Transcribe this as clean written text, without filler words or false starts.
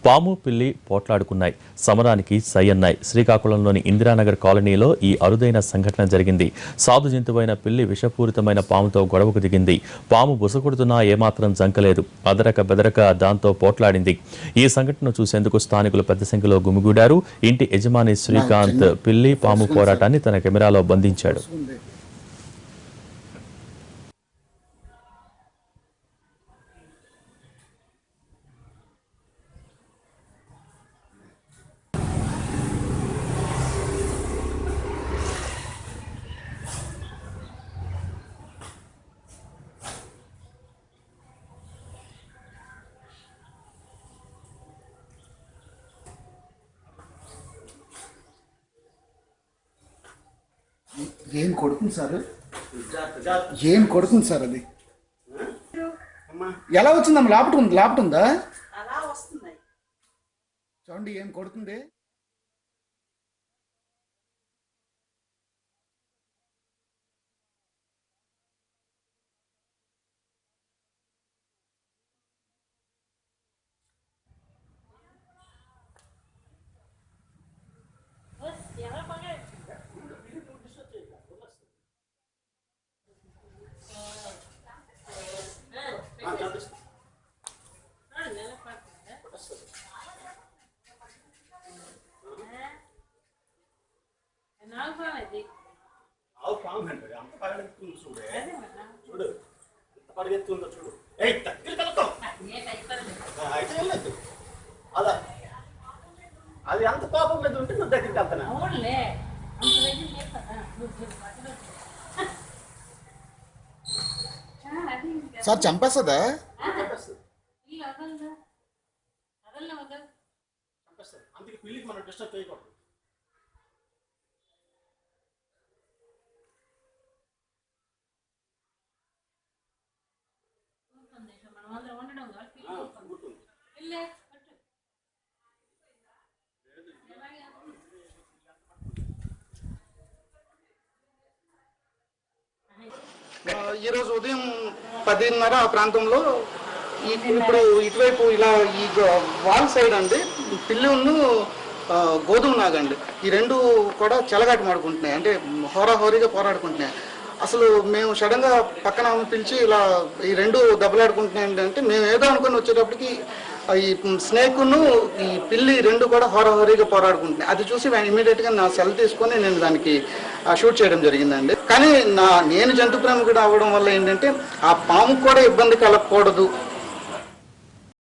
పాము పిల్లి పోట్లాడుకున్నాయి. సమరానికి సై అన్నాయి. శ్రీకాకుళంలోని ఇందిరానగర్ కాలనీలో ఈ అరుదైన సంఘటన జరిగింది. సాధు జంతువైన పిల్లి విషపూరితమైన పాముతో గొడవకు దిగింది. పాము బుసకొడుతున్నా ఏమాత్రం జంకలేదు. అదరక బెదరక దాంతో పోట్లాడింది. ఈ సంఘటన చూసేందుకు స్థానికులు పెద్ద సంఖ్యలో గుమిగూడారు. ఇంటి యజమాని శ్రీకాంత్ పిల్లి పాము పోరాటాన్ని తన కెమెరాలో బంధించాడు. ఏం కొడుతుంది సార్? ఏం కొడుతుంది సార్? అది ఎలా వచ్చిందమ్మా? లాపుటుందా? చూడండి ఏం కొడుతుంది. అది అంత కోపం మీద ఉంటే నువ్వు దగ్గరికి వెళ్తాను. సార్ చంపేస్తుందా? అందుకే పిల్లికి మనం డిస్టర్బ్ చేయకూడదు. ఈరోజు ఉదయం 10:30 ఆ ప్రాంతంలో ఇప్పుడు ఇటువైపు ఇలా ఈ వాల్ సైడ్ అండి పిల్లిను గోధుమ నాగండి ఈ రెండు కూడా చెలగాట మాడుకుంటున్నాయి. అంటే హోరాహోరీగా పోరాడుకుంటున్నాయి. అసలు మేము సడన్గా పక్కన పిలిచి ఇలా ఈ రెండు దెబ్బలాడుకుంటున్నాయి అంటే మేము ఏదో అనుకుని వచ్చేటప్పటికి ఈ స్నేక్ను ఈ పిల్లి రెండు కూడా హోరాహోరీగా పోరాడుకుంటున్నాయి. అది చూసి ఇమీడియట్గా నా సెల్ తీసుకొని నేను దానికి షూట్ చేయడం జరిగిందండి. కానీ నేను జంతు ప్రేమికుడు అవ్వడం వల్ల ఏంటంటే ఆ పాముకు కూడా ఇబ్బంది కలగకూడదు